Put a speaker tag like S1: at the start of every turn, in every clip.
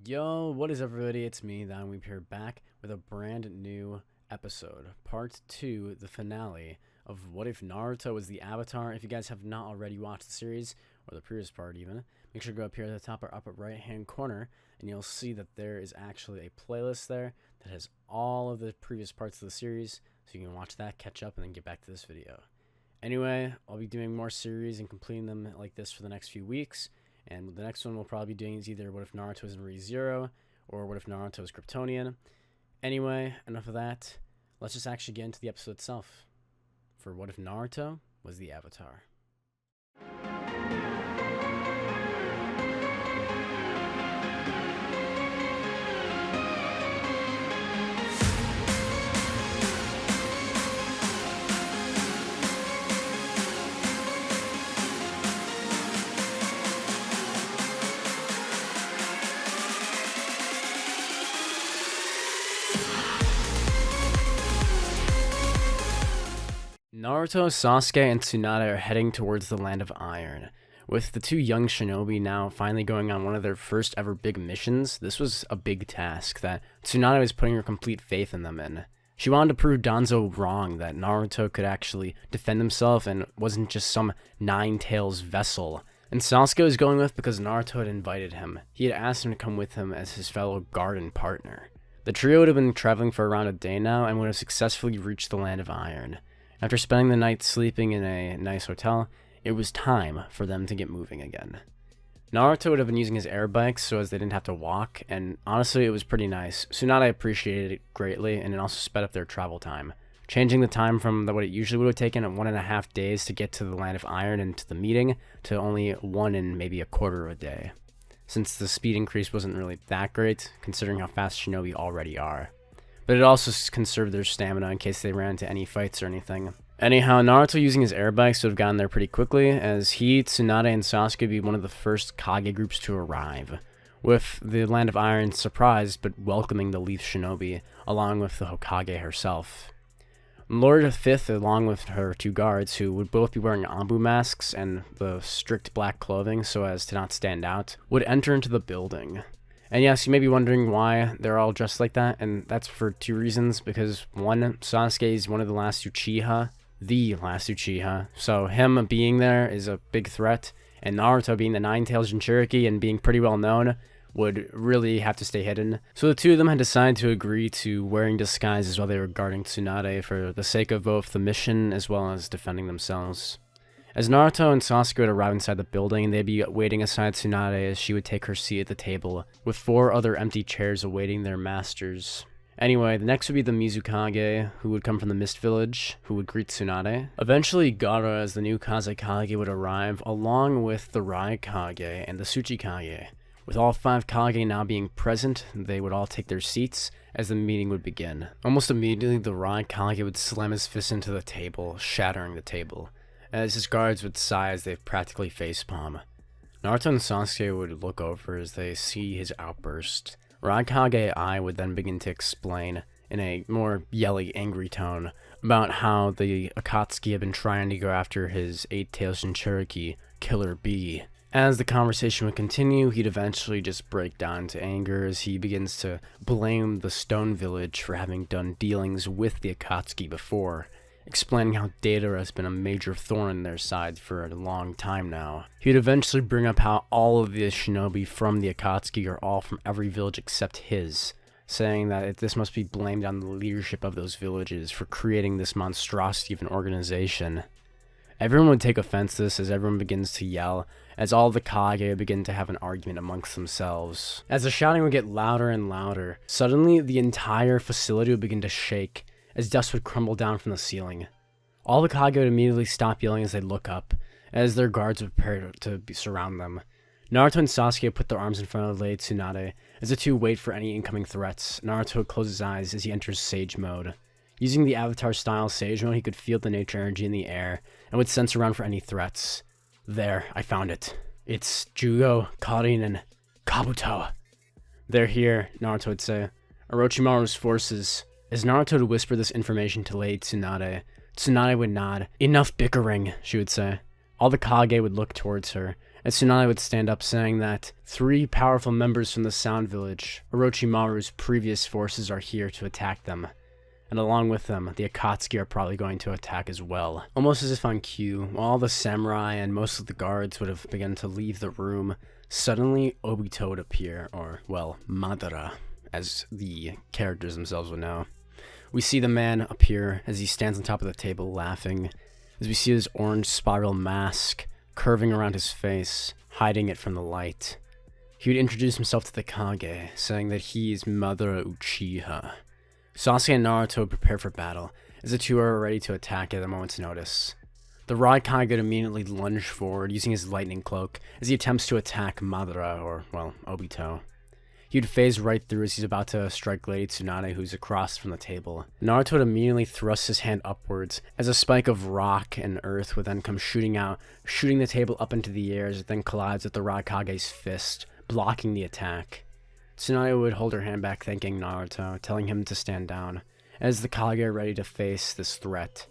S1: Yo, what is up, everybody? It's me, That Weep here, back with a brand new episode, part 2, the finale of What If Naruto Was the Avatar. If you guys have not already watched the series, or the previous part even, make sure to go up here at the top or upper right hand corner, and you'll see that there is actually a playlist there that has all of the previous parts of the series, so you can watch that, catch up, and then get back to this video. Anyway, I'll be doing more series and completing them like this for the next few weeks. And the next one we'll probably be doing is either What If Naruto is in ReZero or What If Naruto is Kryptonian. Anyway, enough of that. Let's just actually get into the episode itself. For What If Naruto Was the Avatar. Naruto, Sasuke, and Tsunade are heading towards the Land of Iron. With the two young shinobi now finally going on one of their first ever big missions, this was a big task that Tsunade was putting her complete faith in them in. She wanted to prove Danzo wrong, that Naruto could actually defend himself and wasn't just some Nine-Tails vessel. And Sasuke was going with because Naruto had invited him. He had asked him to come with him as his fellow garden partner. The trio would have been traveling for around a day now and would have successfully reached the Land of Iron. After spending the night sleeping in a nice hotel, it was time for them to get moving again. Naruto would have been using his air bikes so as they didn't have to walk, and honestly it was pretty nice. Tsunade appreciated it greatly, and it also sped up their travel time, changing the time from what it usually would have taken at 1.5 days to get to the Land of Iron and to the meeting to only 1 and maybe a quarter of a day, since the speed increase wasn't really that great considering how fast shinobi already are. But it also conserved their stamina in case they ran into any fights or anything. Anyhow, Naruto using his air bikes would have gotten there pretty quickly, as he, Tsunade, and Sasuke would be one of the first Kage groups to arrive, with the Land of Iron surprised but welcoming the Leaf Shinobi, along with the Hokage herself. Lord Fifth, along with her two guards, who would both be wearing Anbu masks and the strict black clothing so as to not stand out, would enter into the building. And yes, you may be wondering why they're all dressed like that, and that's for two reasons, because one, Sasuke is one of the last Uchiha, so him being there is a big threat, and Naruto being the Nine-Tails Jinchuriki and being pretty well known would really have to stay hidden. So the two of them had decided to agree to wearing disguises while they were guarding Tsunade for the sake of both the mission as well as defending themselves. As Naruto and Sasuke would arrive inside the building, they'd be waiting aside Tsunade as she would take her seat at the table, with 4 other empty chairs awaiting their masters. Anyway, the next would be the Mizukage, who would come from the Mist Village, who would greet Tsunade. Eventually, Gaara as the new Kazekage would arrive, along with the Raikage and the Tsuchikage. With all 5 Kage now being present, they would all take their seats as the meeting would begin. Almost immediately, the Raikage would slam his fist into the table, shattering the table, as his guards would sigh as they practically facepalm. Naruto and Sasuke would look over as they see his outburst. Raikage I would then begin to explain, in a more yelly, angry tone, about how the Akatsuki had been trying to go after his 8-Tails Jinchuriki, Killer Bee. As the conversation would continue, he'd eventually just break down into anger as he begins to blame the Stone Village for having done dealings with the Akatsuki before, explaining how Deidara has been a major thorn in their side for a long time now. He'd eventually bring up how all of the shinobi from the Akatsuki are all from every village except his, saying that this must be blamed on the leadership of those villages for creating this monstrosity of an organization. Everyone would take offense to this as everyone begins to yell, as all the Kage begin to have an argument amongst themselves. As the shouting would get louder and louder, suddenly the entire facility would begin to shake, as dust would crumble down from the ceiling. All the Kage would immediately stop yelling as they look up, as their guards would prepare to surround them. Naruto and Sasuke put their arms in front of Lady Tsunade, as the two wait for any incoming threats. Naruto would close his eyes as he enters Sage Mode. Using the Avatar-style Sage Mode, he could feel the nature energy in the air, and would sense around for any threats. There, I found it. It's Jugo, Karin, and Kabuto. They're here, Naruto would say. Orochimaru's forces. As Naruto would whisper this information to Lady Tsunade, Tsunade would nod. Enough bickering, she would say. All the Kage would look towards her, as Tsunade would stand up saying that 3 powerful members from the Sound Village, Orochimaru's previous forces, are here to attack them. And along with them, the Akatsuki are probably going to attack as well. Almost as if on cue, while all the samurai and most of the guards would have begun to leave the room, suddenly Obito would appear, or, well, Madara, as the characters themselves would know. We see the man appear as he stands on top of the table laughing, as we see his orange spiral mask curving around his face, hiding it from the light. He would introduce himself to the Kage, saying that he is Madara Uchiha. Sasuke and Naruto would prepare for battle, as the two are ready to attack at a moment's notice. The Kage would immediately lunge forward, using his lightning cloak, as he attempts to attack Madara, or, well, Obito. He would phase right through as he's about to strike Lady Tsunade, who's across from the table. Naruto would immediately thrust his hand upwards, as a spike of rock and earth would then come shooting out, shooting the table up into the air as it then collides with the Kage's fist, blocking the attack. Tsunade would hold her hand back, thanking Naruto, telling him to stand down, as the Kage are ready to face this threat.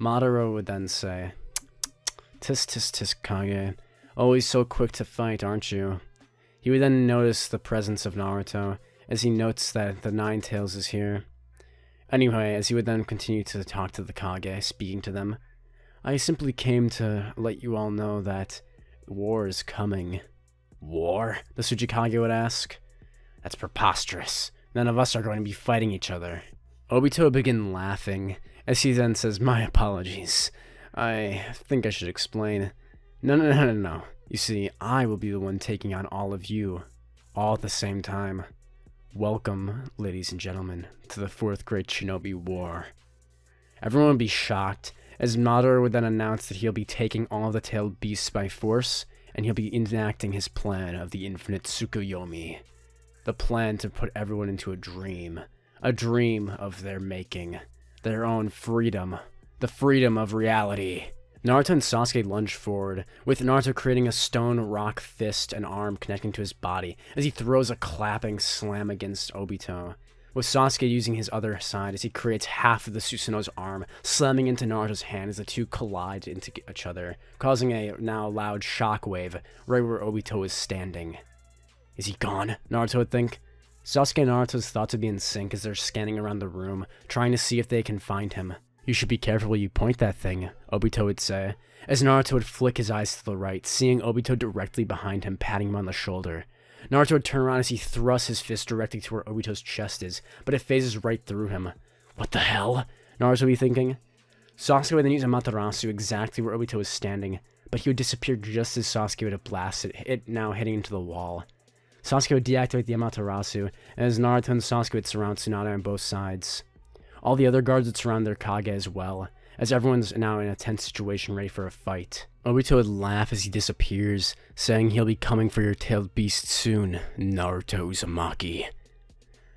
S1: Madara would then say, "Tisk tisk tisk, Kage. Always so quick to fight, aren't you?" He would then notice the presence of Naruto, as he notes that the Nine Tails is here. Anyway, as he would then continue to talk to the Kage, speaking to them, "I simply came to let you all know that war is coming." "War?" the Tsuchikage would ask. "That's preposterous. None of us are going to be fighting each other." Obito would begin laughing, as he then says, "My apologies. I think I should explain. No. You see, I will be the one taking on all of you, all at the same time. Welcome, ladies and gentlemen, to the 4th Great Shinobi War." Everyone would be shocked, as Madara would then announce that he'll be taking all of the tailed beasts by force, and he'll be enacting his plan of the infinite Tsukuyomi. The plan to put everyone into a dream of their making, their own freedom, the freedom of reality. Naruto and Sasuke lunge forward, with Naruto creating a stone rock fist and arm connecting to his body, as he throws a clapping slam against Obito, with Sasuke using his other side as he creates half of the Susanoo's arm, slamming into Naruto's hand as the two collide into each other, causing a now loud shockwave right where Obito is standing. Is he gone? Naruto would think. Sasuke and Naruto's thoughts would be in sync as they're scanning around the room, trying to see if they can find him. "You should be careful where you point that thing," Obito would say, as Naruto would flick his eyes to the right, seeing Obito directly behind him, patting him on the shoulder. Naruto would turn around as he thrusts his fist directly to where Obito's chest is, but it phases right through him. "What the hell?" Naruto would be thinking. Sasuke would then use a Matarasu exactly where Obito was standing, but he would disappear just as Sasuke would have blasted it, now hitting into the wall. Sasuke would deactivate the Amaterasu, as Naruto and Sasuke would surround Tsunade on both sides. All the other guards would surround their Kage as well, as everyone's now in a tense situation ready for a fight. Obito would laugh as he disappears, saying he'll be coming for your tailed beast soon, Naruto Uzumaki.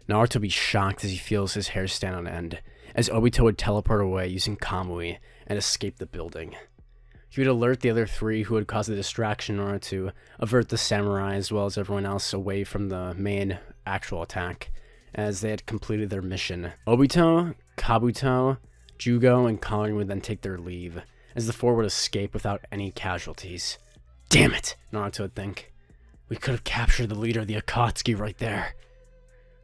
S1: Naruto would be shocked as he feels his hair stand on end, as Obito would teleport away using Kamui and escape the building. He would alert the other 3 who would cause the distraction in order to avert the samurai as well as everyone else away from the main actual attack, as they had completed their mission. Obito, Kabuto, Jugo, and Kage would then take their leave, as the 4 would escape without any casualties. "Damn it," Naruto would think. "We could have captured the leader of the Akatsuki right there."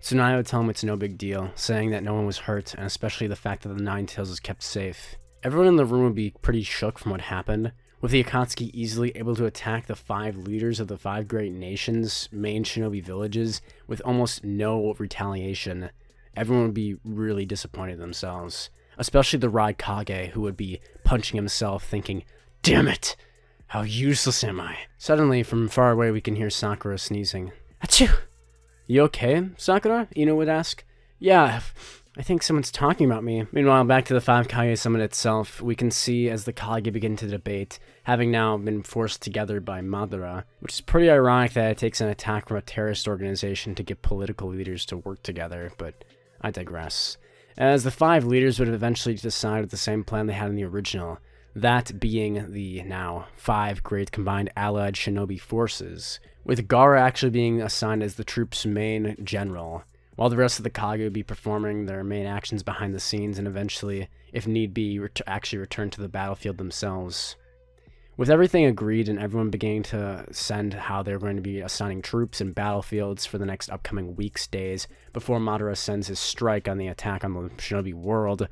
S1: Tsunade would tell him it's no big deal, saying that no one was hurt, and especially the fact that the Nine Tails was kept safe. Everyone in the room would be pretty shook from what happened, with the Akatsuki easily able to attack the 5 leaders of the 5 great nations' main shinobi villages with almost no retaliation. Everyone would be really disappointed in themselves, especially the Kage, who would be punching himself, thinking, "Damn it! How useless am I?" Suddenly, from far away, we can hear Sakura sneezing. "Achoo! You okay, Sakura?" Ino would ask. "Yeah, I think someone's talking about me." Meanwhile, back to the 5 Kage summit itself, we can see as the Kage begin to debate, having now been forced together by Madara, which is pretty ironic that it takes an attack from a terrorist organization to get political leaders to work together, but I digress. As the 5 leaders would eventually decide with the same plan they had in the original, that being the now 5 great combined allied shinobi forces, with Gaara actually being assigned as the troop's main general, while the rest of the Kage would be performing their main actions behind the scenes and eventually, if need be, actually return to the battlefield themselves. With everything agreed and everyone beginning to send how they're going to be assigning troops and battlefields for the next upcoming weeks, days, before Madara sends his strike on the attack on the Shinobi world,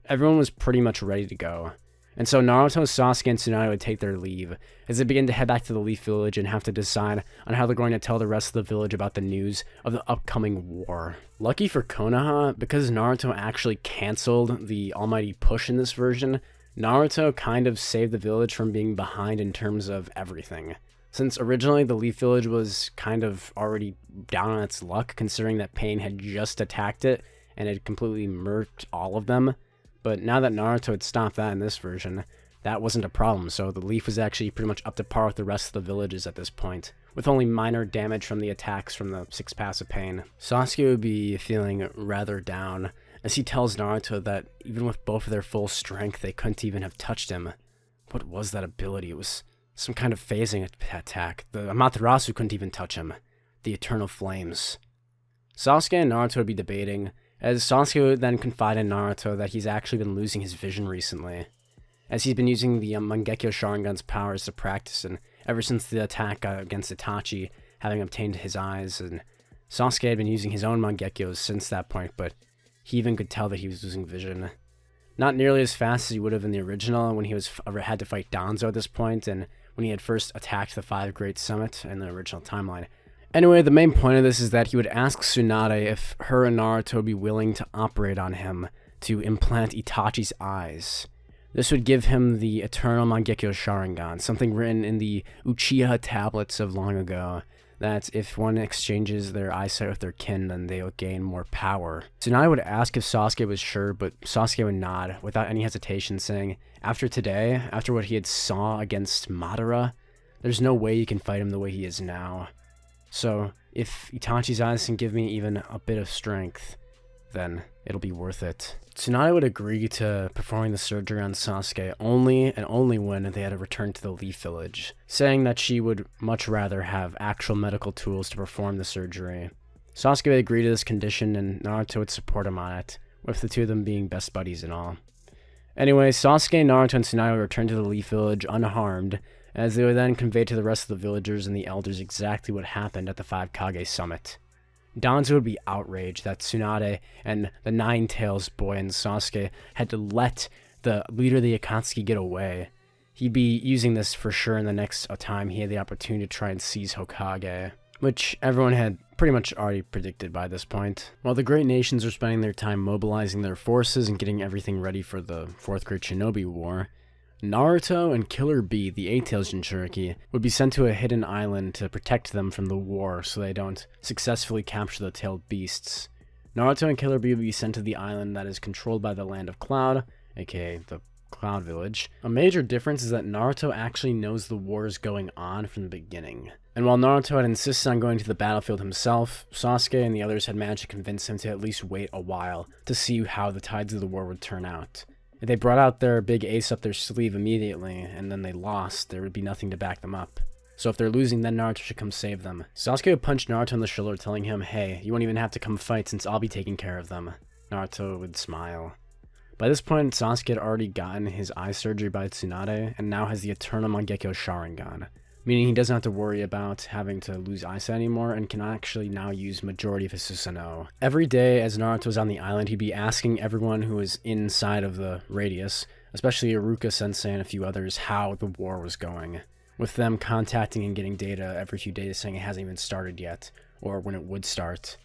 S1: everyone was pretty much ready to go. And so Naruto, Sasuke, and Tsunade would take their leave, as they begin to head back to the Leaf Village and have to decide on how they're going to tell the rest of the village about the news of the upcoming war. Lucky for Konoha, because Naruto actually cancelled the almighty push in this version, Naruto kind of saved the village from being behind in terms of everything. Since originally the Leaf Village was kind of already down on its luck, considering that Pain had just attacked it and had completely murked all of them. But now that Naruto had stopped that in this version, that wasn't a problem, so the Leaf was actually pretty much up to par with the rest of the villages at this point, with only minor damage from the attacks from the 6 Paths of Pain. Sasuke would be feeling rather down, as he tells Naruto that even with both of their full strength, they couldn't even have touched him. What was that ability? It was some kind of phasing attack. The Amaterasu couldn't even touch him. The Eternal Flames. Sasuke and Naruto would be debating, as Sasuke would then confide in Naruto that he's actually been losing his vision recently, as he's been using the Mangekyo Sharingan's powers to practice, and ever since the attack against Itachi, having obtained his eyes, and Sasuke had been using his own Mangekyos since that point, but he even could tell that he was losing vision. Not nearly as fast as he would have in the original, when he had to fight Danzo at this point, and when he had first attacked the 5 Great Summit in the original timeline. Anyway, the main point of this is that he would ask Tsunade if her and Naruto would be willing to operate on him to implant Itachi's eyes. This would give him the Eternal Mangekyo Sharingan, something written in the Uchiha tablets of long ago, that if one exchanges their eyesight with their kin, then they'll gain more power. Tsunade would ask if Sasuke was sure, but Sasuke would nod, without any hesitation, saying, after today, after what he had saw against Madara, there's no way you can fight him the way he is now. So, if Itachi's eyes can give me even a bit of strength, then it'll be worth it. Tsunade would agree to performing the surgery on Sasuke only and only when they had to return to the Leaf Village, saying that she would much rather have actual medical tools to perform the surgery. Sasuke would agree to this condition, and Naruto would support him on it, with the two of them being best buddies and all. Anyway, Sasuke, Naruto, and Tsunade would return to the Leaf Village unharmed, as they would then convey to the rest of the villagers and the elders exactly what happened at the 5 Kage summit. Danzo would be outraged that Tsunade and the Nine Tails boy and Sasuke had to let the leader of the Akatsuki get away. He'd be using this for sure in the next time he had the opportunity to try and seize Hokage, which everyone had pretty much already predicted by this point. While the great nations were spending their time mobilizing their forces and getting everything ready for the 4th Great Shinobi War, Naruto and Killer Bee, the 8-Tails Jinchuriki, would be sent to a hidden island to protect them from the war so they don't successfully capture the tailed beasts. Naruto and Killer Bee would be sent to the island that is controlled by the Land of Cloud, aka the Cloud Village. A major difference is that Naruto actually knows the war is going on from the beginning. And while Naruto had insisted on going to the battlefield himself, Sasuke and the others had managed to convince him to at least wait a while to see how the tides of the war would turn out. If they brought out their big ace up their sleeve immediately, and then they lost, there would be nothing to back them up. So if they're losing, then Naruto should come save them. Sasuke would punch Naruto on the shoulder, telling him, hey, you won't even have to come fight since I'll be taking care of them. Naruto would smile. By this point, Sasuke had already gotten his eye surgery by Tsunade, and now has the Eternal Mangekyo Sharingan, meaning he doesn't have to worry about having to lose eyesight anymore and can actually now use majority of his Susanoo. Every day as Naruto was on the island, he'd be asking everyone who was inside of the radius, especially Iruka-sensei and a few others, how the war was going, with them contacting and getting data every few days saying it hasn't even started yet, or when it would start.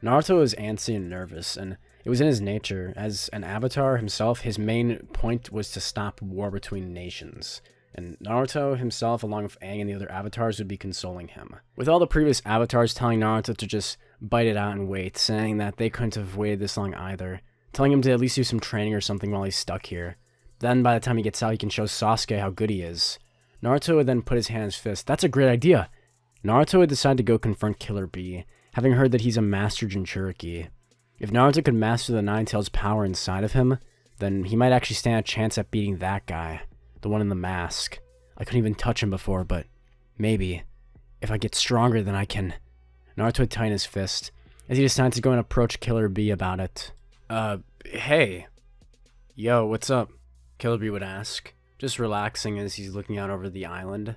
S1: Naruto was antsy and nervous, and it was in his nature. As an avatar himself, his main point was to stop war between nations. And Naruto himself, along with Aang and the other avatars, would be consoling him. With all the previous avatars telling Naruto to just bite it out and wait, saying that they couldn't have waited this long either, telling him to at least do some training or something while he's stuck here. Then by the time he gets out, he can show Sasuke how good he is. Naruto would then put his hand in his fist. That's a great idea! Naruto would decide to go confront Killer Bee, having heard that he's a master Jinchuriki. If Naruto could master the Nine Tails power inside of him, then he might actually stand a chance at beating that guy. The one in the mask. I couldn't even touch him before, but maybe, if I get stronger, then I can. Naruto would tighten his fist, as he decided to go and approach Killer Bee about it. Hey. Yo, what's up? Killer Bee would ask. just relaxing as he's looking out over the island.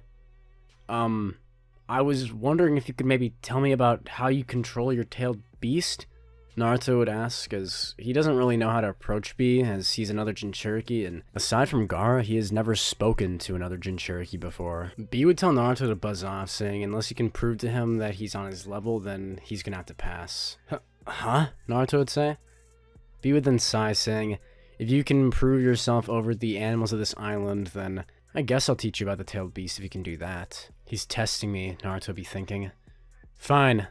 S1: I was wondering if you could maybe tell me about how you control your tailed beast? Naruto would ask, as he doesn't really know how to approach B, as he's another Jinchuriki, and aside from Gaara, he has never spoken to another Jinchuriki before. B would tell Naruto to buzz off, saying unless you can prove to him that he's on his level, then he's gonna have to pass. Huh? Naruto would say. B would then sigh, saying, if you can prove yourself over the animals of this island, then I guess I'll teach you about the tailed beast if you can do that. He's testing me, Naruto would be thinking. Fine,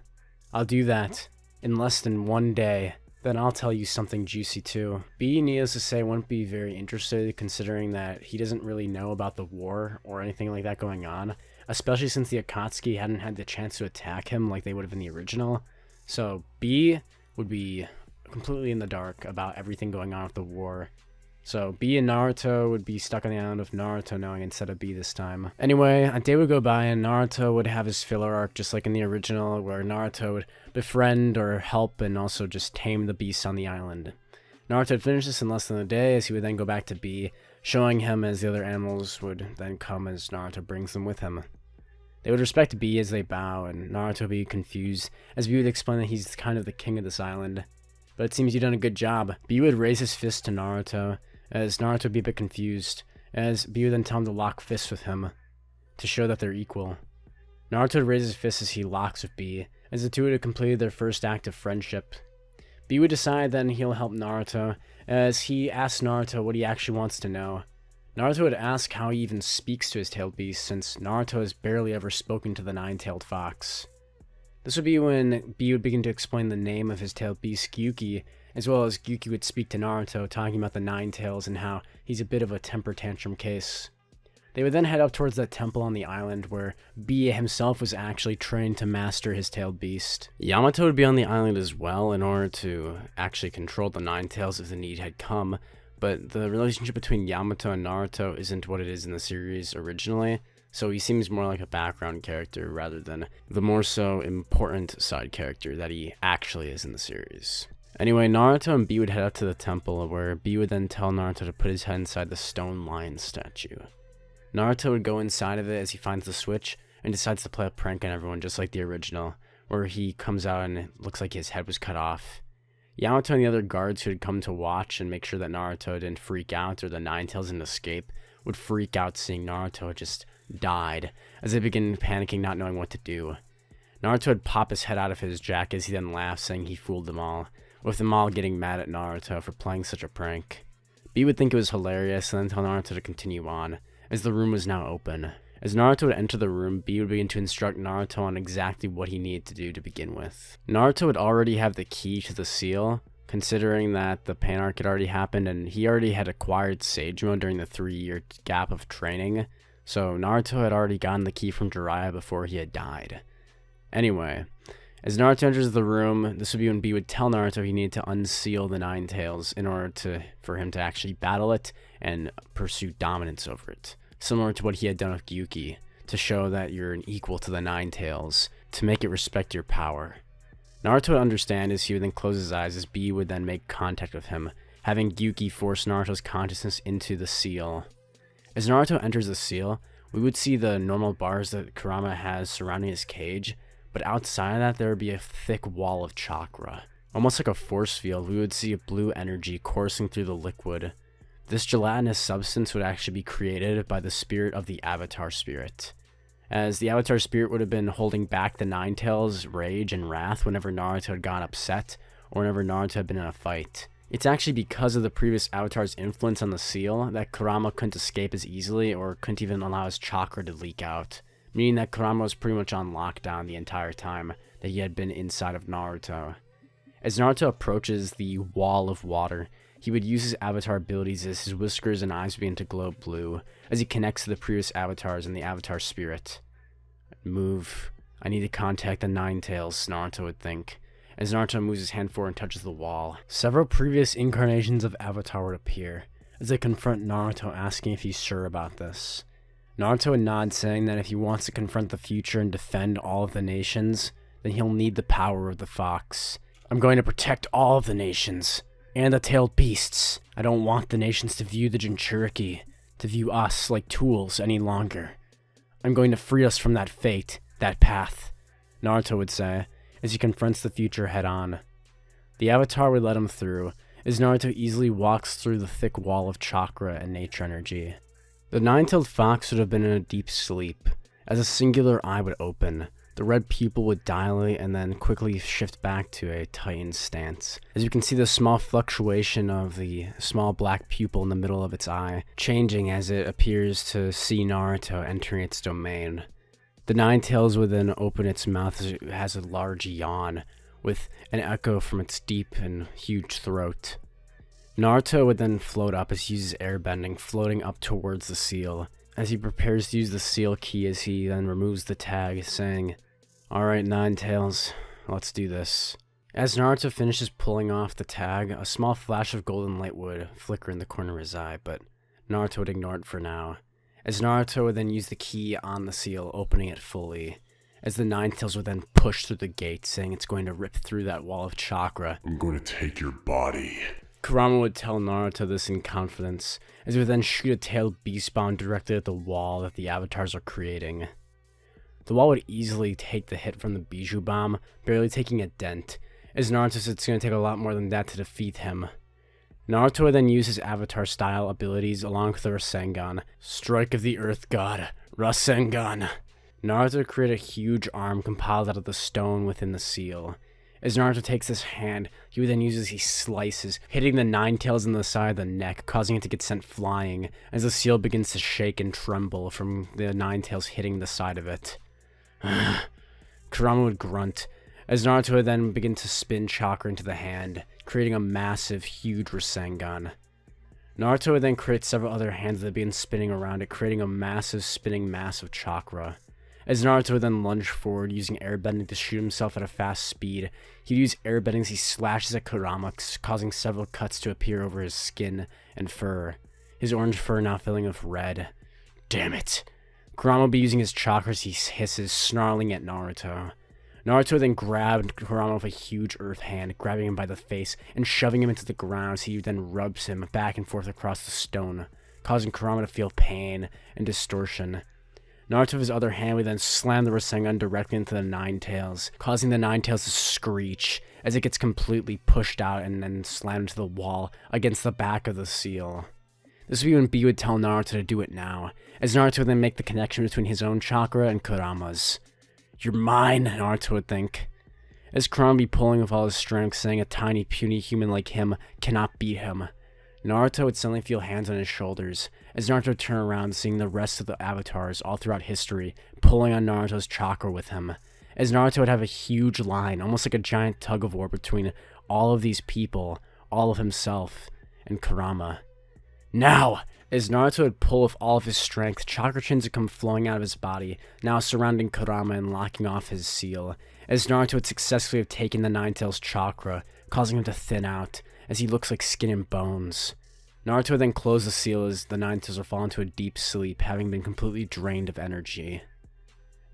S1: I'll do that. In less than 1 day, then I'll tell you something juicy too. B, needless to say, wouldn't be very interested, considering that he doesn't really know about the war or anything like that going on, especially since the Akatsuki hadn't had the chance to attack him like they would have in the original. So B would be completely in the dark about everything going on with the war. So B and Naruto would be stuck on the island of Naruto knowing instead of B this time. Anyway, a day would go by and Naruto would have his filler arc just like in the original, where Naruto would befriend or help and also just tame the beasts on the island. Naruto would finish this in less than a day, as he would then go back to B, showing him as the other animals would then come as Naruto brings them with him. They would respect B as they bow, and Naruto would be confused, as B would explain that he's kind of the king of this island. But it seems you've done a good job. B would raise his fist to Naruto, as Naruto would be a bit confused, as B would then tell him to lock fists with him, to show that they're equal. Naruto would raise his fist as he locks with B, as the two would have completed their first act of friendship. B would decide then he'll help Naruto, as he asks Naruto what he actually wants to know. Naruto would ask how he even speaks to his tailed beast, since Naruto has barely ever spoken to the nine-tailed fox. This would be when B would begin to explain the name of his tailed beast, Gyuki, as well as Gyuki would speak to Naruto, talking about the nine tails and how he's a bit of a temper tantrum case. They would then head up towards that temple on the island where B himself was actually trained to master his tailed beast. Yamato would be on the island as well in order to actually control the nine tails if the need had come, but the relationship between Yamato and Naruto isn't what it is in the series originally, so he seems more like a background character rather than the more so important side character that he actually is in the series. Anyway, Naruto and B would head up to the temple, where B would then tell Naruto to put his head inside the stone lion statue. Naruto would go inside of it as he finds the switch, and decides to play a prank on everyone just like the original, where he comes out and it looks like his head was cut off. Yamato and the other guards who had come to watch and make sure that Naruto didn't freak out or the Nine Tails didn't escape would freak out seeing Naruto had just died, as they begin panicking, not knowing what to do. Naruto would pop his head out of his jacket as he then laughed, saying he fooled them all, with them all getting mad at Naruto for playing such a prank. B would think it was hilarious and then tell Naruto to continue on, as the room was now open. As Naruto would enter the room, B would begin to instruct Naruto on exactly what he needed to do to begin with. Naruto would already have the key to the seal, considering that the Pain Arc had already happened and he already had acquired Sage Mode during the 3-year gap of training, so Naruto had already gotten the key from Jiraiya before he had died. Anyway, as Naruto enters the room, this would be when B would tell Naruto he needed to unseal the Nine Tails in order for him to actually battle it and pursue dominance over it, similar to what he had done with Gyuki, to show that you're an equal to the Nine Tails, to make it respect your power. Naruto would understand as he would then close his eyes as B would then make contact with him, having Gyuki force Naruto's consciousness into the seal. As Naruto enters the seal, we would see the normal bars that Kurama has surrounding his cage, but outside of that there would be a thick wall of chakra. Almost like a force field, we would see a blue energy coursing through the liquid. This gelatinous substance would actually be created by the spirit of the Avatar Spirit, as the Avatar Spirit would have been holding back the Nine Tails' rage and wrath whenever Naruto had gone upset, or whenever Naruto had been in a fight. It's actually because of the previous Avatar's influence on the seal that Kurama couldn't escape as easily, or couldn't even allow his chakra to leak out, meaning that Kurama was pretty much on lockdown the entire time that he had been inside of Naruto. As Naruto approaches the wall of water, he would use his avatar abilities as his whiskers and eyes begin to glow blue as he connects to the previous avatars and the Avatar Spirit. Move. I need to contact the Nine Tails, Naruto would think, as Naruto moves his hand forward and touches the wall. Several previous incarnations of Avatar would appear, as they confront Naruto asking if he's sure about this. Naruto would nod, saying that if he wants to confront the future and defend all of the nations, then he'll need the power of the fox. I'm going to protect all of the nations, and the tailed beasts. I don't want the nations to view the Jinchuriki, to view us like tools any longer. I'm going to free us from that fate, that path, Naruto would say, as he confronts the future head-on. The Avatar would let him through, as Naruto easily walks through the thick wall of chakra and nature energy. The nine-tailed fox would have been in a deep sleep. As a singular eye would open, the red pupil would dilate and then quickly shift back to a tightened stance. As you can see the small fluctuation of the small black pupil in the middle of its eye, changing as it appears to see Naruto entering its domain. The nine tails would then open its mouth as it has a large yawn, with an echo from its deep and huge throat. Naruto would then float up as he uses airbending, floating up towards the seal, as he prepares to use the seal key as he then removes the tag, saying, "Alright, Nine Tails, let's do this." As Naruto finishes pulling off the tag, a small flash of golden light would flicker in the corner of his eye, but Naruto would ignore it for now, as Naruto would then use the key on the seal, opening it fully, as the Nine Tails would then push through the gate, saying it's going to rip through that wall of chakra.
S2: "I'm going to take your body."
S1: Kurama would tell Naruto this in confidence, as he would then shoot a tailed beast bomb directly at the wall that the avatars are creating. The wall would easily take the hit from the Bijou bomb, barely taking a dent, as Naruto said it's going to take a lot more than that to defeat him. Naruto would then use his avatar-style abilities along with the Rasengan, Strike of the Earth God, Rasengan. Naruto would create a huge arm compiled out of the stone within the seal. As Naruto takes his hand, he would then use as he slices, hitting the nine tails in the side of the neck, causing it to get sent flying, as the seal begins to shake and tremble from the nine tails hitting the side of it. Kurama would grunt, as Naruto would then begin to spin chakra into the hand, creating a massive, huge Rasengan. Naruto would then create several other hands that begin spinning around it, creating a massive spinning mass of chakra. As Naruto would then lunge forward, using airbending to shoot himself at a fast speed, he'd use airbending as he slashes at Kurama, causing several cuts to appear over his skin and fur, his orange fur now filling with red. Damn it! Kurama would be using his chakra as he hisses, snarling at Naruto. Naruto then grabbed Kurama with a huge earth hand, grabbing him by the face and shoving him into the ground as he then rubs him back and forth across the stone, causing Kurama to feel pain and distortion. Naruto with his other hand would then slam the Rasengan directly into the Nine Tails, causing the Nine Tails to screech as it gets completely pushed out and then slammed into the wall against the back of the seal. This would be when B would tell Naruto to do it now, as Naruto would then make the connection between his own chakra and Kurama's. "You're mine," Naruto would think, as Kurama would be pulling with all his strength, saying a tiny, puny human like him cannot beat him. Naruto would suddenly feel hands on his shoulders, as Naruto would turn around, seeing the rest of the avatars all throughout history pulling on Naruto's chakra with him, as Naruto would have a huge line, almost like a giant tug-of-war between all of these people, all of himself, and Kurama. Now! As Naruto would pull with all of his strength, chakra chains would come flowing out of his body, now surrounding Kurama and locking off his seal, as Naruto would successfully have taken the Nine Tails chakra, causing him to thin out, as he looks like skin and bones. Naruto would then close the seal as the Nine Tails would fall into a deep sleep, having been completely drained of energy.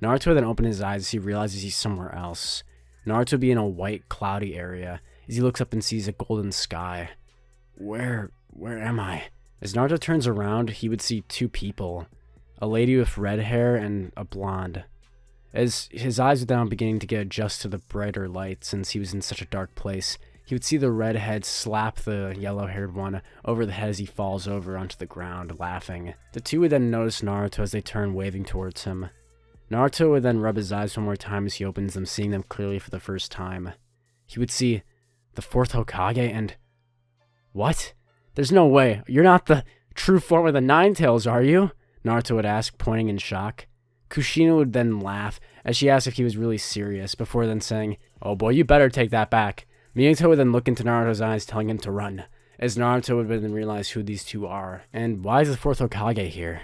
S1: Naruto would then open his eyes as he realizes he's somewhere else. Naruto would be in a white, cloudy area, as he looks up and sees a golden sky. Where am I? As Naruto turns around, he would see two people, a lady with red hair and a blonde. As his eyes would now beginning to get adjusted to the brighter light since he was in such a dark place, he would see the redhead slap the yellow-haired one over the head as he falls over onto the ground, laughing. The two would then notice Naruto as they turn, waving towards him. Naruto would then rub his eyes one more time as he opens them, seeing them clearly for the first time. He would see the fourth Hokage and... What? There's no way. You're not the true form of the Nine Tails, are you? Naruto would ask, pointing in shock. Kushina would then laugh as she asked if he was really serious, before then saying, "Oh boy, you better take that back." Minato would then look into Naruto's eyes, telling him to run, as Naruto would then realize who these two are. And why is the fourth Hokage here?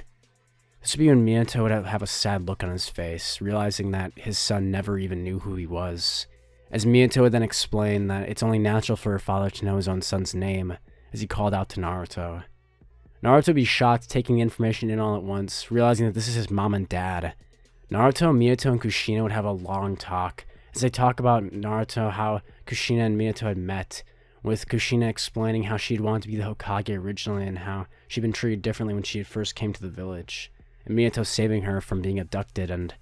S1: This would be when Minato would have a sad look on his face, realizing that his son never even knew who he was. As Minato would then explain that it's only natural for a father to know his own son's name, as he called out to Naruto. Naruto would be shocked, taking the information in all at once, realizing that this is his mom and dad. Naruto, Minato, and Kushina would have a long talk, as they talk about Naruto, how Kushina and Minato had met, with Kushina explaining how she'd wanted to be the Hokage originally and how she'd been treated differently when she had first came to the village, and Minato saving her from being abducted. And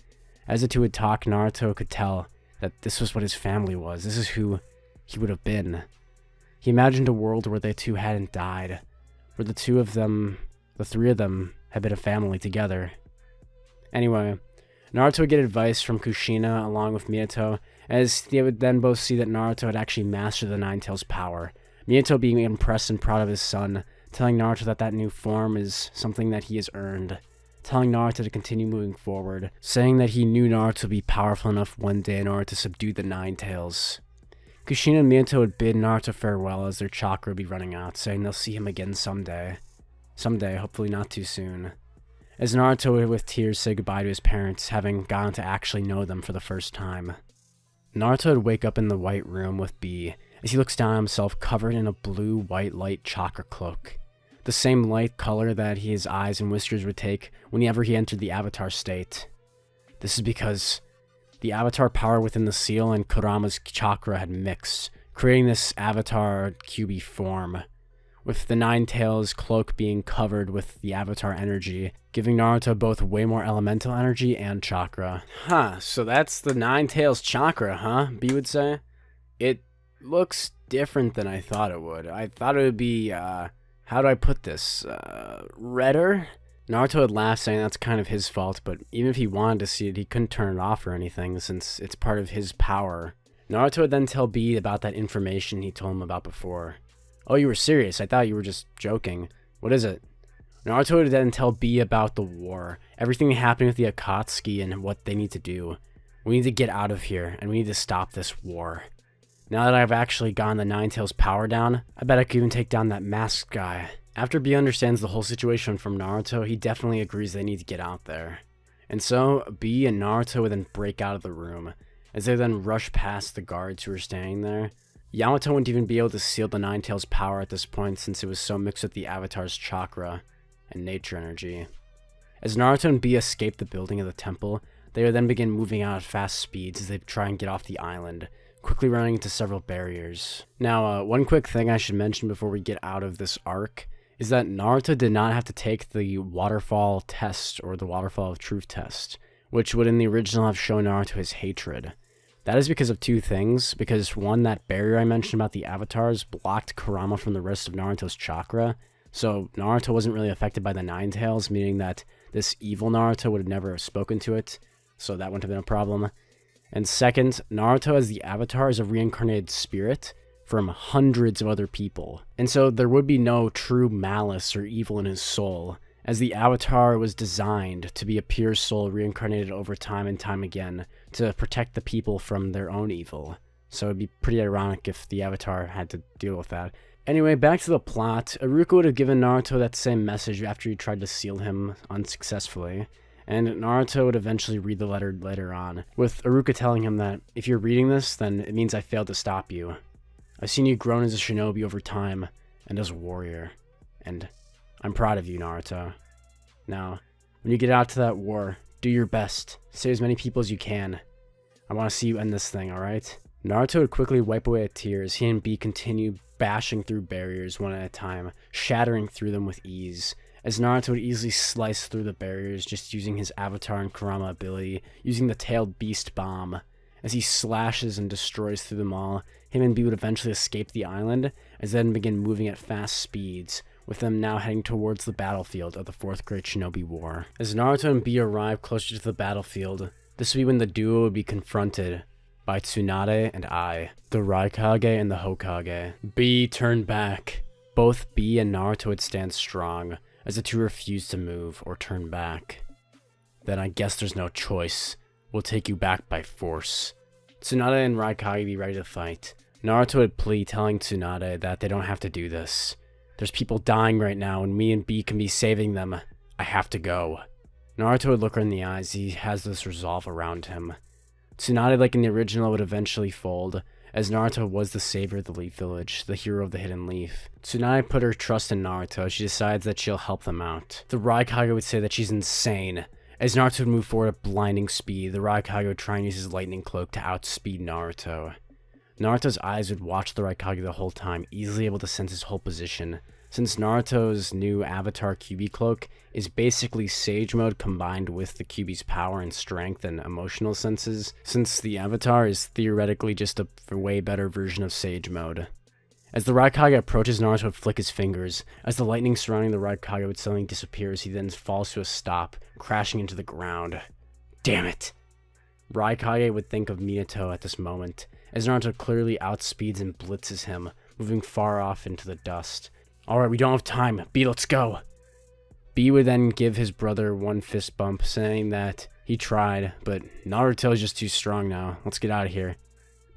S1: as the two would talk, Naruto could tell that this was what his family was. This is who he would have been. He imagined a world where they two hadn't died, where the three of them had been a family together. Anyway, Naruto would get advice from Kushina along with Minato, as they would then both see that Naruto had actually mastered the Nine Tails power. Minato being impressed and proud of his son, telling Naruto that that new form is something that he has earned, telling Naruto to continue moving forward, saying that he knew Naruto would be powerful enough one day in order to subdue the Nine Tails. Kushina and Minato would bid Naruto farewell as their chakra would be running out, saying they'll see him again someday. Someday, hopefully not too soon. As Naruto would with tears say goodbye to his parents, having gotten to actually know them for the first time. Naruto would wake up in the white room with B, as he looks down on himself covered in a blue-white light chakra cloak. The same light color that his eyes and whiskers would take whenever he entered the Avatar state. This is because the Avatar power within the seal and Kurama's chakra had mixed, creating this Avatar QB form, with the Nine Tails cloak being covered with the Avatar energy, giving Naruto both way more elemental energy and chakra. Huh, so that's the Nine Tails chakra, huh? B would say. It looks different than I thought it would. I thought it would be, how do I put this? Redder? Naruto would laugh, saying that's kind of his fault, but even if he wanted to see it, he couldn't turn it off or anything, since it's part of his power. Naruto would then tell B about that information he told him about before. Oh, you were serious? I thought you were just joking. What is it? Naruto would then tell B about the war, everything happening with the Akatsuki and what they need to do. We need to get out of here, and we need to stop this war. Now that I've actually gotten the Nine Tails power down, I bet I could even take down that masked guy. After B understands the whole situation from Naruto, he definitely agrees they need to get out there. And so, B and Naruto would then break out of the room, as they then rush past the guards who were standing there. Yamato wouldn't even be able to seal the Nine Tails power at this point since it was so mixed with the Avatar's chakra and nature energy. As Naruto and B escape the building of the temple, they would then begin moving out at fast speeds as they try and get off the island, quickly running into several barriers. Now, one quick thing I should mention before we get out of this arc is that Naruto did not have to take the waterfall test or the waterfall of truth test, which would in the original have shown Naruto his hatred. That is because of two things. Because one, that barrier I mentioned about the avatars blocked Kurama from the rest of Naruto's chakra, so Naruto wasn't really affected by the Nine Tails, meaning that this evil Naruto would have never spoken to it, so that wouldn't have been a problem. And second, Naruto as the Avatar is a reincarnated spirit from hundreds of other people, and so there would be no true malice or evil in his soul, as the Avatar was designed to be a pure soul reincarnated over time and time again to protect the people from their own evil. So it'd be pretty ironic if the Avatar had to deal with that. Anyway, back to the plot. Iruka would have given Naruto that same message after he tried to seal him unsuccessfully, and Naruto would eventually read the letter later on, with Iruka telling him that, if you're reading this, then it means I failed to stop you. I've seen you grown as a shinobi over time, and as a warrior, and I'm proud of you, Naruto. Now, when you get out to that war, do your best. Save as many people as you can. I want to see you end this thing, alright? Naruto would quickly wipe away a tear as he and B continue bashing through barriers one at a time, shattering through them with ease, as Naruto would easily slice through the barriers just using his Avatar and Kurama ability, using the Tailed Beast Bomb. As he slashes and destroys through them all, him and B would eventually escape the island, as then begin moving at fast speeds, with them now heading towards the battlefield of the Fourth Great Shinobi War. As Naruto and B arrive closer to the battlefield, this would be when the duo would be confronted by Tsunade and I, the Raikage and the Hokage. B turned back. Both B and Naruto would stand strong, as the two refused to move or turn back. Then I guess there's no choice. We'll take you back by force. Tsunade and Raikage would be ready to fight. Naruto would plead, telling Tsunade that they don't have to do this. There's people dying right now, and me and B can be saving them. I have to go. Naruto would look her in the eyes. He has this resolve around him. Tsunade, like in the original, would eventually fold, as Naruto was the savior of the Leaf Village, the hero of the Hidden Leaf. Tsunade put her trust in Naruto. She decides that she'll help them out. The Raikage would say that she's insane. As Naruto would move forward at blinding speed, the Raikage would try and use his lightning cloak to outspeed Naruto. Naruto's eyes would watch the Raikage the whole time, easily able to sense his whole position. Since Naruto's new avatar Kyuubi cloak is basically Sage mode combined with the Kyuubi's power and strength and emotional senses, since the avatar is theoretically just a way better version of Sage mode. As the Raikage approaches, Naruto would flick his fingers. As the lightning surrounding the Raikage would suddenly disappear, he then falls to a stop, crashing into the ground. Damn it! Raikage would think of Minato at this moment, as Naruto clearly outspeeds and blitzes him, moving far off into the dust. Alright, we don't have time. B, let's go! B would then give his brother one fist bump, saying that he tried, but Naruto is just too strong now. Let's get out of here.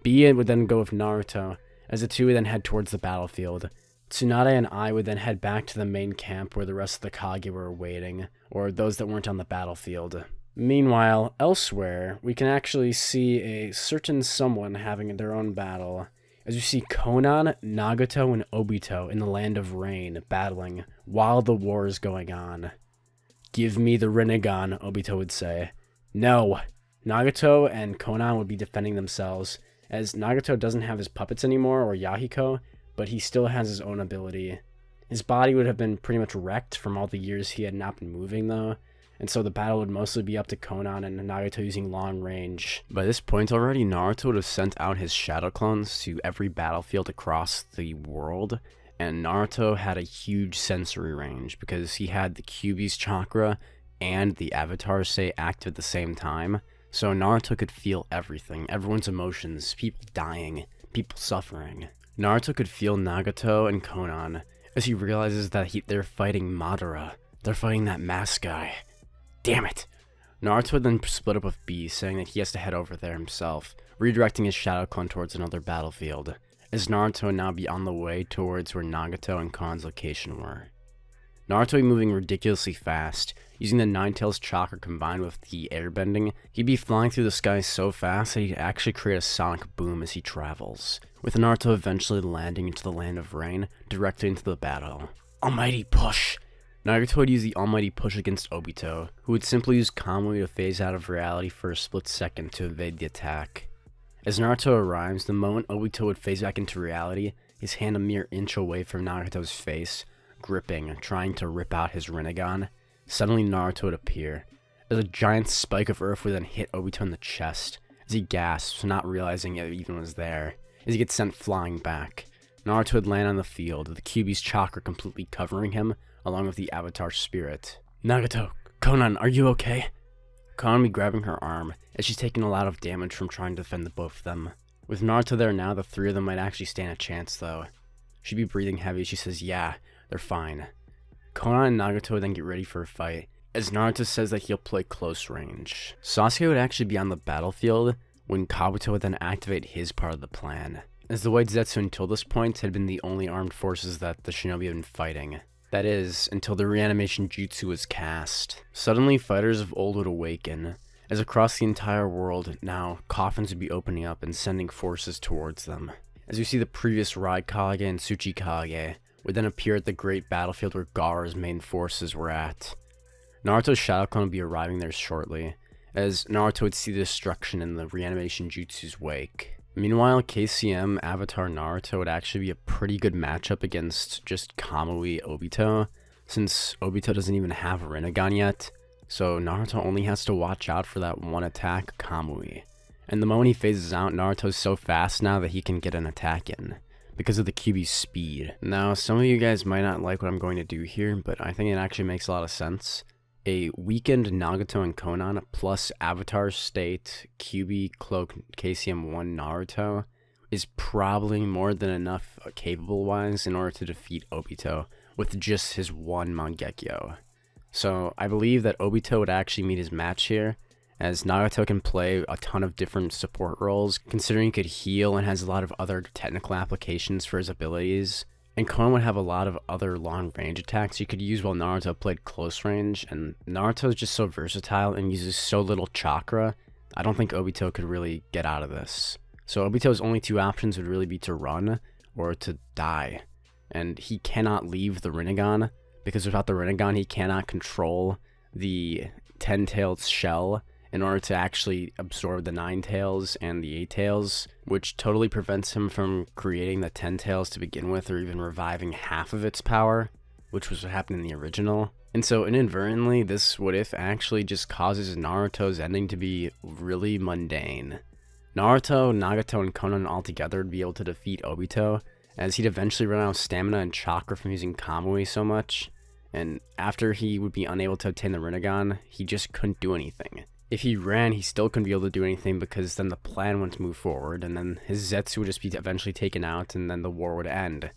S1: B would then go with Naruto, as the two would then head towards the battlefield. Tsunade and I would then head back to the main camp where the rest of the Kage were waiting, or those that weren't on the battlefield. Meanwhile, elsewhere, we can actually see a certain someone having their own battle, as you see Conan, Nagato, and Obito in the Land of Rain battling while the war is going on. Give me the Rinnegan, Obito would say. No! Nagato and Conan would be defending themselves, as Nagato doesn't have his puppets anymore, or Yahiko, but he still has his own ability. His body would have been pretty much wrecked from all the years he had not been moving though, and so the battle would mostly be up to Conan and Nagato using long range. By this point already, Naruto would have sent out his shadow clones to every battlefield across the world, and Naruto had a huge sensory range because he had the Kyuubi's chakra and the Avatar Say active at the same time. So Naruto could feel everything, everyone's emotions, people dying, people suffering. Naruto could feel Nagato and Conan as he realizes that they're fighting Madara. They're fighting that mask guy. Damn it! Naruto would then split up with B, saying that he has to head over there himself, redirecting his shadow clone towards another battlefield, as Naruto would now be on the way towards where Nagato and Con's location were. Naruto would be moving ridiculously fast, using the Ninetales chakra combined with the airbending. He'd be flying through the sky so fast that he'd actually create a sonic boom as he travels, with Naruto eventually landing into the Land of Rain, directly into the battle. Almighty push! Nagato would use the almighty push against Obito, who would simply use Kamui to phase out of reality for a split second to evade the attack. As Naruto arrives, the moment Obito would phase back into reality, his hand a mere inch away from Nagato's face, gripping, trying to rip out his Rinnegan, suddenly Naruto would appear, as a giant spike of earth would then hit Obito in the chest, as he gasps, not realizing it even was there, as he gets sent flying back. Naruto would land on the field, with the Kyuubi's chakra completely covering him, along with the Avatar spirit. Nagato, Conan, are you okay? Conan would be grabbing her arm, as she's taking a lot of damage from trying to defend the both of them. With Naruto there now, the three of them might actually stand a chance though. She'd be breathing heavy as she says, yeah, they're fine. Conan and Nagato would then get ready for a fight, as Naruto says that he'll play close range. Sasuke would actually be on the battlefield when Kabuto would then activate his part of the plan, as the White Zetsu until this point had been the only armed forces that the shinobi had been fighting. That is, until the reanimation jutsu was cast. Suddenly, fighters of old would awaken, as across the entire world now, coffins would be opening up and sending forces towards them. As you see the previous Raikage and Tsuchikage would then appear at the great battlefield where Gaara's main forces were at. Naruto's shadow clone would be arriving there shortly, as Naruto would see the destruction in the reanimation jutsu's wake. Meanwhile, KCM Avatar Naruto would actually be a pretty good matchup against just Kamui Obito, since Obito doesn't even have a Rinnegan yet, so Naruto only has to watch out for that one attack, Kamui. And the moment he phases out, Naruto's so fast now that he can get an attack in, because of the Kyuubi's speed. Now, some of you guys might not like what I'm going to do here, but I think it actually makes a lot of sense. A weakened Nagato and Conan plus Avatar State Kyuubi Cloak KCM1 Naruto is probably more than enough capable-wise in order to defeat Obito with just his one Mangekyo. So I believe that Obito would actually meet his match here, as Nagato can play a ton of different support roles, considering he could heal and has a lot of other technical applications for his abilities. And Conan would have a lot of other long-range attacks you could use while Naruto played close range, and Naruto is just so versatile and uses so little chakra, I don't think Obito could really get out of this. So Obito's only two options would really be to run or to die, and he cannot leave the Rinnegan, because without the Rinnegan he cannot control the Ten-Tailed Shell, in order to actually absorb the 9 tails and the 8 tails, which totally prevents him from creating the 10 tails to begin with, or even reviving half of its power, which was what happened in the original. And so inadvertently, this what if actually just causes Naruto's ending to be really mundane. Naruto, Nagato, and Konan altogether would be able to defeat Obito, as he'd eventually run out of stamina and chakra from using Kamui so much, and after he would be unable to obtain the Rinnegan, he just couldn't do anything. If he ran, he still couldn't be able to do anything because then the plan wouldn't move forward, and then his Zetsu would just be eventually taken out, and then the war would end.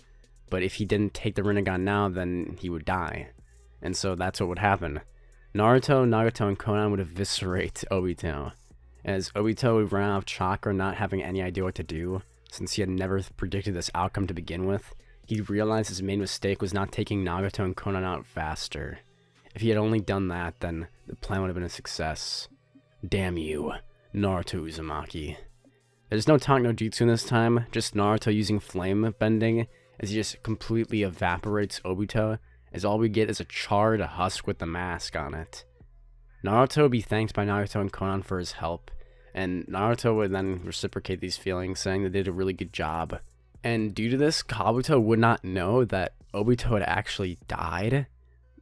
S1: But if he didn't take the Rinnegan now, then he would die. And so that's what would happen. Naruto, Nagato, and Konan would eviscerate Obito, as Obito would run out of chakra, not having any idea what to do, since he had never predicted this outcome to begin with. He realized his main mistake was not taking Nagato and Konan out faster. If he had only done that, then the plan would have been a success. Damn you, Naruto Uzumaki. There's no talk no jutsu in this time, just Naruto using flame bending, as he just completely evaporates Obito, as all we get is a charred husk with the mask on it. Naruto would be thanked by Nagato and Konan for his help, and Naruto would then reciprocate these feelings, saying they did a really good job. And due to this, Kabuto would not know that Obito had actually died.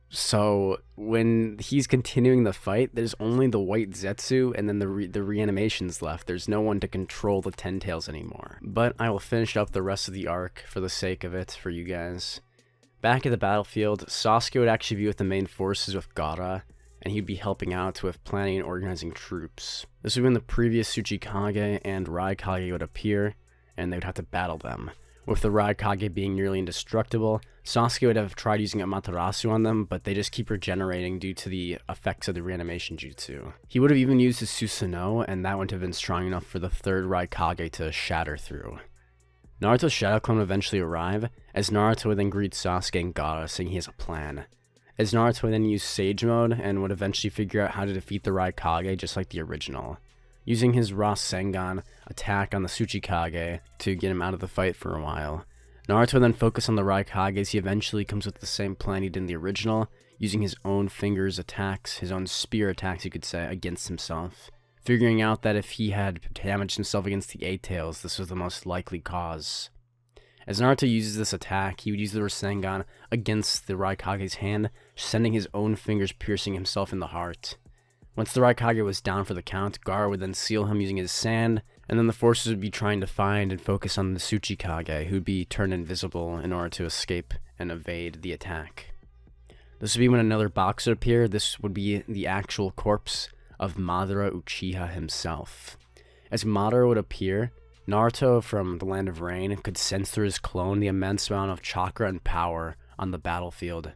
S1: So when he's continuing the fight, there's only the white Zetsu and then the reanimations left. There's no one to control the 10 tails anymore. But I will finish up the rest of the arc for the sake of it for you guys. Back at the battlefield, Sasuke would actually be with the main forces with Gaara, and he'd be helping out with planning and organizing troops. This would be when the previous Tsuchikage and Raikage would appear, and they would have to battle them. With the Raikage being nearly indestructible, Sasuke would have tried using Amaterasu on them, but they just keep regenerating due to the effects of the reanimation jutsu. He would have even used his Susanoo, and that wouldn't have been strong enough for the third Raikage to shatter through. Naruto's Shadow Clone would eventually arrive, as Naruto would then greet Sasuke and Gaara, saying he has a plan. As Naruto would then use Sage Mode, and would eventually figure out how to defeat the Raikage just like the original, using his Rasengan attack on the Tsuchikage to get him out of the fight for a while. Naruto would then focus on the Raikage as he eventually comes with the same plan he did in the original, using his own fingers attacks, his own spear attacks you could say, against himself, figuring out that if he had damaged himself against the 8 tails, this was the most likely cause. As Naruto uses this attack, he would use the Rasengan against the Raikage's hand, sending his own fingers piercing himself in the heart. Once the Raikage was down for the count, Gaara would then seal him using his sand, and then the forces would be trying to find and focus on the Tsuchikage, who would be turned invisible in order to escape and evade the attack. This would be when another box would appear. This would be the actual corpse of Madara Uchiha himself. As Madara would appear, Naruto from the Land of Rain could sense through his clone the immense amount of chakra and power on the battlefield.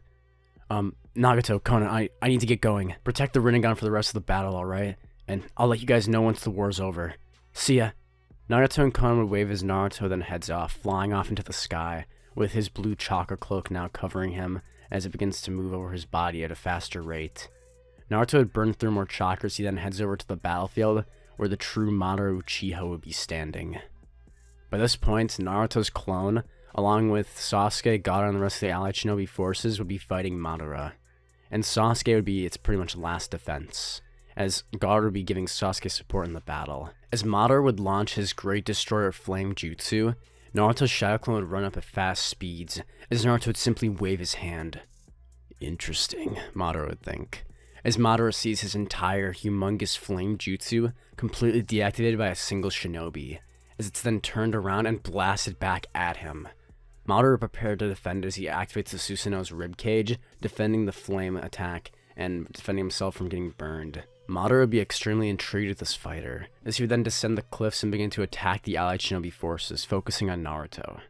S1: Nagato, Konan, I need to get going. Protect the Rinnegan for the rest of the battle, alright? And I'll let you guys know once the war's over. See ya. Nagato and Konan would wave as Naruto then heads off, flying off into the sky, with his blue chakra cloak now covering him as it begins to move over his body at a faster rate. Naruto had burned through more chakra as he then heads over to the battlefield, where the true Madara Uchiha would be standing. By this point, Naruto's clone, along with Sasuke, Gaara, and the rest of the allied shinobi forces, would be fighting Madara. And Sasuke would be its pretty much last defense, as Gaara would be giving Sasuke support in the battle. As Madara would launch his Great Destroyer Flame Jutsu, Naruto's Shadow Clone would run up at fast speeds, as Naruto would simply wave his hand. Interesting, Madara would think, as Madara sees his entire humongous flame jutsu completely deactivated by a single shinobi, as it's then turned around and blasted back at him. Madara prepared to defend as he activates the Susanoo's ribcage, defending the flame attack and defending himself from getting burned. Madara would be extremely intrigued with this fighter, as he would then descend the cliffs and begin to attack the allied shinobi forces, focusing on Naruto.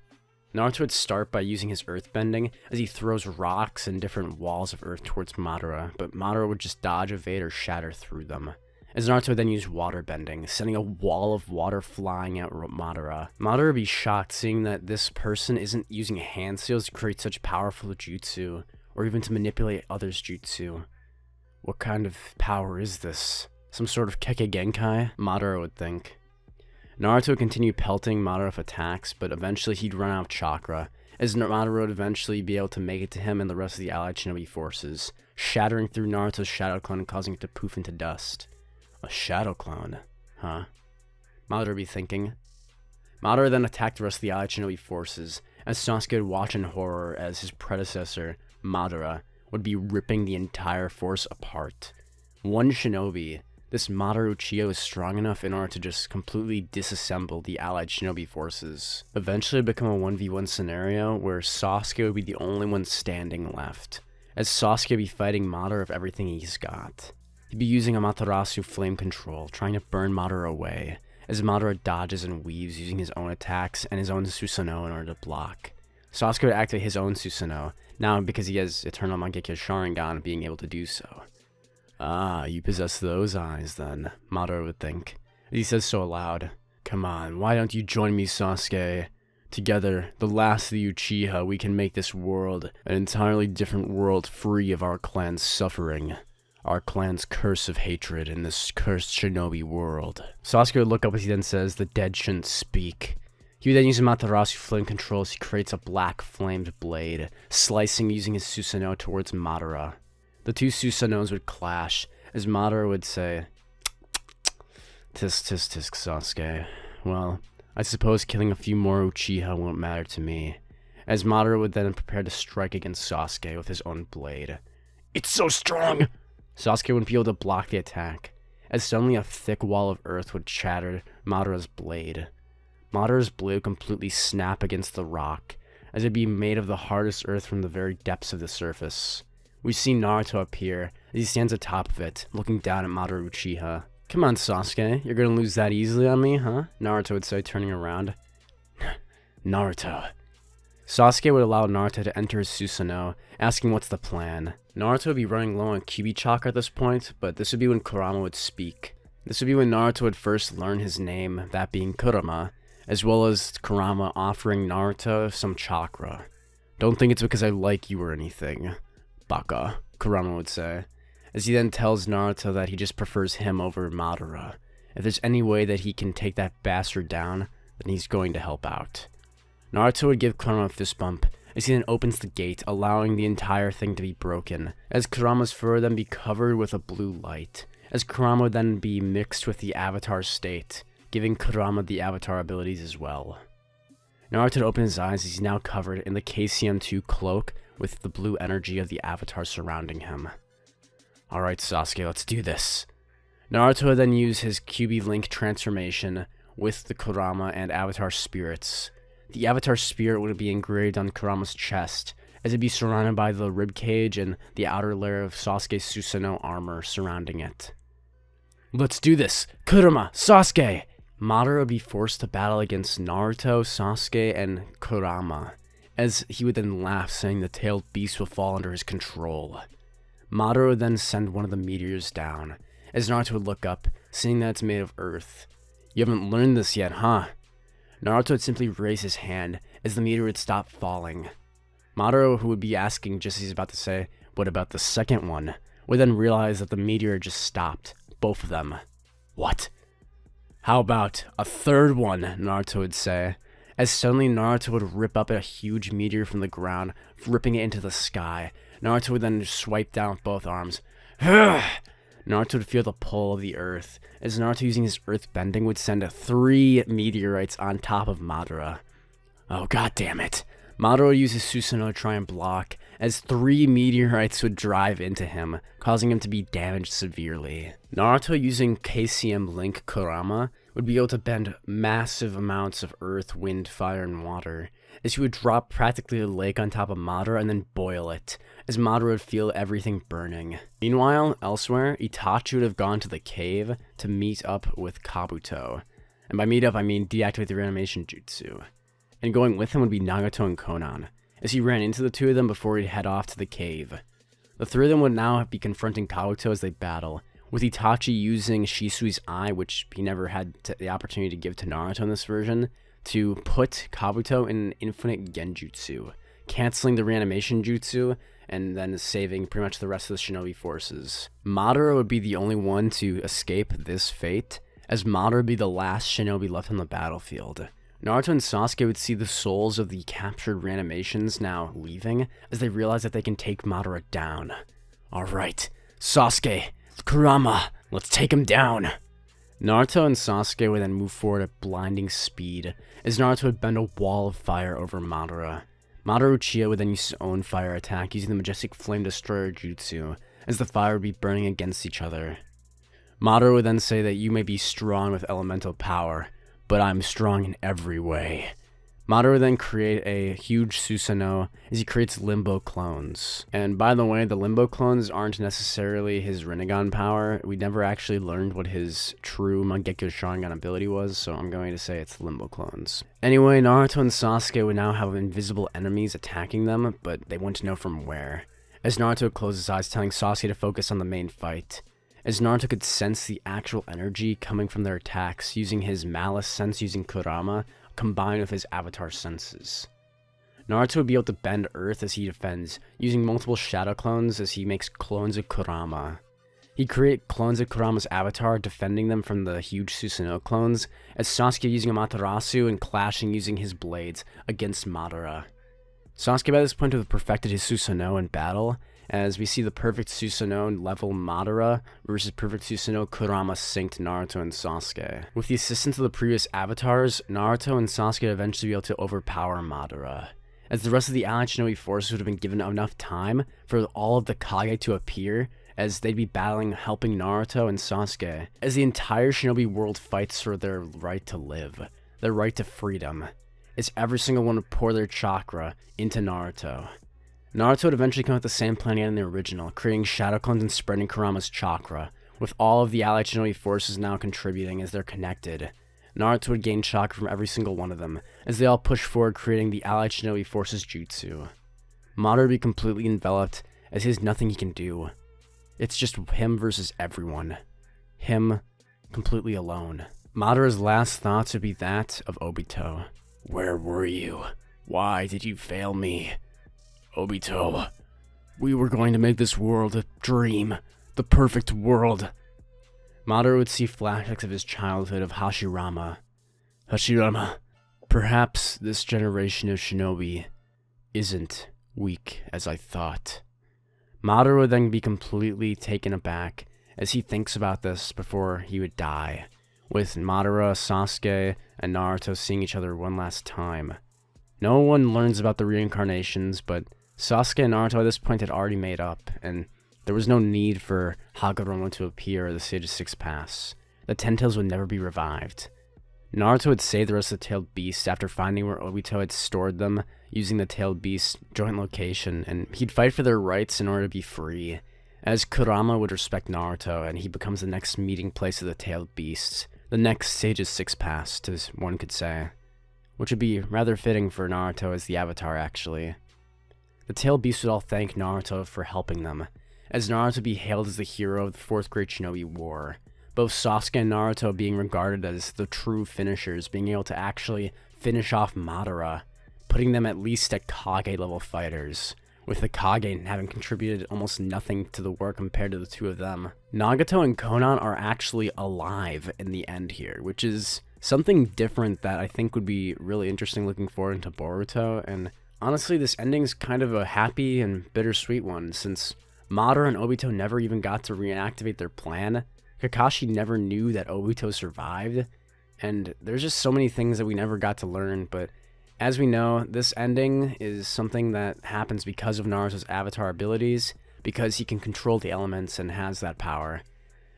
S1: Naruto would start by using his earthbending as he throws rocks and different walls of earth towards Madara, but Madara would just dodge, evade, or shatter through them. As Naruto would then use waterbending, sending a wall of water flying at Madara. Madara would be shocked seeing that this person isn't using hand seals to create such powerful jutsu, or even to manipulate others' jutsu. What kind of power is this? Some sort of Kage Genkai? Madara would think. Naruto would continue pelting Madara with attacks, but eventually he'd run out of chakra, as Madara would eventually be able to make it to him and the rest of the allied shinobi forces, shattering through Naruto's Shadow Clone and causing it to poof into dust. A shadow clone, huh? Madara would be thinking. Madara then attacked the rest of the allied shinobi forces, as Sasuke would watch in horror as his predecessor, Madara, would be ripping the entire force apart. One shinobi, this Madara Uchiha was strong enough in order to just completely disassemble the allied shinobi forces. Eventually it would become a 1v1 scenario where Sasuke would be the only one standing left, as Sasuke would be fighting Madara with everything he's got. He'd be using Amaterasu flame control, trying to burn Madara away, as Madara dodges and weaves using his own attacks and his own Susanoo in order to block. Sasuke would activate his own Susanoo, now because he has Eternal Mangekyo Sharingan being able to do so. Ah, you possess those eyes then, Madara would think. He says so aloud. Come on, why don't you join me, Sasuke? Together, the last of the Uchiha, we can make this world an entirely different world free of our clan's suffering. Our clan's curse of hatred in this cursed shinobi world. Sasuke would look up as he then says, the dead shouldn't speak. He would then use Amaterasu flame control as he creates a black flamed blade, slicing using his Susanoo towards Madara. The two Susanoos would clash, as Madara would say, Tisk tisk tisk, Sasuke. Well, I suppose killing a few more Uchiha won't matter to me. As Madara would then prepare to strike against Sasuke with his own blade. It's so strong! Sasuke wouldn't be able to block the attack, as suddenly a thick wall of earth would shatter Madara's blade. Madara's blade would completely snap against the rock, as it'd be made of the hardest earth from the very depths of the surface. We see Naruto appear, as he stands atop of it, looking down at Madara Uchiha. Come on, Sasuke, you're gonna lose that easily on me, huh? Naruto would say, turning around. Naruto. Sasuke would allow Naruto to enter his Susanoo, asking what's the plan. Naruto would be running low on Kyuubi chakra at this point, but this would be when Kurama would speak. This would be when Naruto would first learn his name, that being Kurama, as well as Kurama offering Naruto some chakra. Don't think it's because I like you or anything, Baka, Kurama would say, as he then tells Naruto that he just prefers him over Madara. If there's any way that he can take that bastard down, then he's going to help out. Naruto would give Kurama a fist bump, as he then opens the gate, allowing the entire thing to be broken, as Kurama's fur would then be covered with a blue light, as Kurama would then be mixed with the Avatar state, giving Kurama the Avatar abilities as well. Naruto would open his eyes as he's now covered in the KCM2 cloak with the blue energy of the Avatar surrounding him. Alright Sasuke, let's do this. Naruto would then use his Kyuubi Link transformation with the Kurama and Avatar spirits. The Avatar spirit would be engraved on Kurama's chest, as it'd be surrounded by the ribcage and the outer layer of Sasuke's Susanoo armor surrounding it. Let's do this! Kurama! Sasuke! Madara would be forced to battle against Naruto, Sasuke, and Kurama, as he would then laugh, saying the tailed beast will fall under his control. Madara would then send one of the meteors down, as Naruto would look up, seeing that it's made of earth. You haven't learned this yet, huh? Naruto would simply raise his hand, as the meteor would stop falling. Madara, who would be asking just as he's about to say, what about the second one, would then realize that the meteor just stopped, both of them. What? How about a third one, Naruto would say, as suddenly Naruto would rip up a huge meteor from the ground, ripping it into the sky. Naruto would then swipe down with both arms. Naruto would feel the pull of the earth, as Naruto using his earth bending would send 3 meteorites on top of Madara. Oh god damn it. Madara would use his Susanoo to try and block, as 3 meteorites would drive into him, causing him to be damaged severely. Naruto using KCM Link Kurama would be able to bend massive amounts of earth, wind, fire, and water, as he would drop practically a lake on top of Madara and then boil it, as Madara would feel everything burning. Meanwhile, elsewhere, Itachi would have gone to the cave to meet up with Kabuto. And by meet up, I mean deactivate the reanimation jutsu. And going with him would be Nagato and Konan, as he ran into the two of them before he'd head off to the cave. The 3 of them would now be confronting Kabuto as they battle, with Itachi using Shisui's eye, which he never had the opportunity to give to Naruto in this version, to put Kabuto in an infinite genjutsu, canceling the reanimation jutsu, and then saving pretty much the rest of the shinobi forces. Madara would be the only one to escape this fate, as Madara would be the last shinobi left on the battlefield. Naruto and Sasuke would see the souls of the captured reanimations now leaving, as they realize that they can take Madara down. Alright, Sasuke, Kurama, Let's take him down! Naruto and Sasuke would then move forward at blinding speed, as Naruto would bend a wall of fire over Madara. Madara Uchiha would then use his own fire attack using the majestic flame destroyer jutsu, as the fire would be burning against each other. Madara would then say that you may be strong with elemental power, but I'm strong in every way. Madara would then create a huge Susanoo as he creates Limbo clones. And by the way, the Limbo clones aren't necessarily his Rinnegan power. We never actually learned what his true Mangekyo Sharingan ability was, so I'm going to say it's Limbo clones. Anyway, Naruto and Sasuke would now have invisible enemies attacking them, but they wouldn't know from where. As Naruto closed his eyes, telling Sasuke to focus on the main fight. As Naruto could sense the actual energy coming from their attacks using his malice sense using Kurama, combined with his avatar senses. Naruto would be able to bend earth as he defends, using multiple shadow clones as he makes clones of Kurama. He'd create clones of Kurama's avatar, defending them from the huge Susanoo clones, as Sasuke using Amaterasu and clashing using his blades against Madara. Sasuke by this point would have perfected his Susanoo in battle, as we see the perfect Susanoo level Madara versus perfect Susanoo Kurama synced Naruto and Sasuke. With the assistance of the previous avatars, Naruto and Sasuke would eventually be able to overpower Madara, as the rest of the allied shinobi forces would have been given enough time for all of the Kage to appear, as they'd be battling helping Naruto and Sasuke, as the entire shinobi world fights for their right to live, their right to freedom, as every single one would pour their chakra into Naruto. Naruto would eventually come with the same plan again in the original, creating shadow clones and spreading Kurama's chakra, with all of the allied shinobi forces now contributing as they're connected. Naruto would gain chakra from every single one of them, as they all push forward creating the allied shinobi forces jutsu. Madara would be completely enveloped, as he has nothing he can do. It's just him versus everyone. Him, completely alone. Madara's last thoughts would be that of Obito. Where were you? Why did you fail me? Obito, we were going to make this world a dream, the perfect world. Madara would see flashbacks of his childhood of Hashirama. Hashirama, perhaps this generation of shinobi isn't weak as I thought. Madara would then be completely taken aback as he thinks about this before he would die, with Madara, Sasuke, and Naruto seeing each other one last time. No one learns about the reincarnations, but Sasuke and Naruto at this point had already made up, and there was no need for Hagoromo to appear or the Sage of Six Paths. The Ten Tails would never be revived. Naruto would save the rest of the Tailed Beasts after finding where Obito had stored them using the Tailed Beasts joint location, and he'd fight for their rights in order to be free, as Kurama would respect Naruto, and he becomes the next meeting place of the Tailed Beasts, the next Sage of Six Paths, as one could say, which would be rather fitting for Naruto as the Avatar, actually. The Tailed Beasts would all thank Naruto for helping them, as Naruto would be hailed as the hero of the Fourth Great Shinobi War, both Sasuke and Naruto being regarded as the true finishers, being able to actually finish off Madara, putting them at least at Kage level fighters, with the Kage having contributed almost nothing to the war compared to the two of them. Nagato and Konan are actually alive in the end here, which is something different that I think would be really interesting looking forward into Boruto, and honestly, this ending's kind of a happy and bittersweet one, since Madara and Obito never even got to reactivate their plan. Kakashi never knew that Obito survived, and there's just so many things that we never got to learn, but as we know, this ending is something that happens because of Naruto's avatar abilities, because he can control the elements and has that power.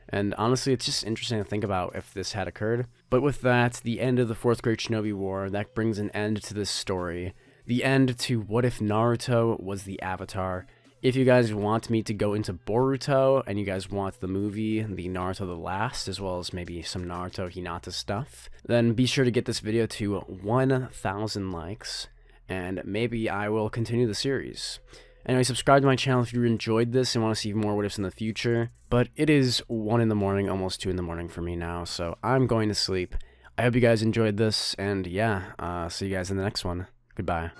S1: And honestly, it's just interesting to think about if this had occurred. But with that, the end of the Fourth Great Shinobi War, that brings an end to this story. The end to what if Naruto was the Avatar. If you guys want me to go into Boruto, and you guys want the movie, the Naruto the Last, as well as maybe some Naruto Hinata stuff, then be sure to get this video to 1,000 likes, and maybe I will continue the series. Anyway, subscribe to my channel if you enjoyed this and want to see more what ifs in the future, but it is 1 in the morning, almost 2 in the morning for me now, so I'm going to sleep. I hope you guys enjoyed this, and yeah, see you guys in the next one. Goodbye.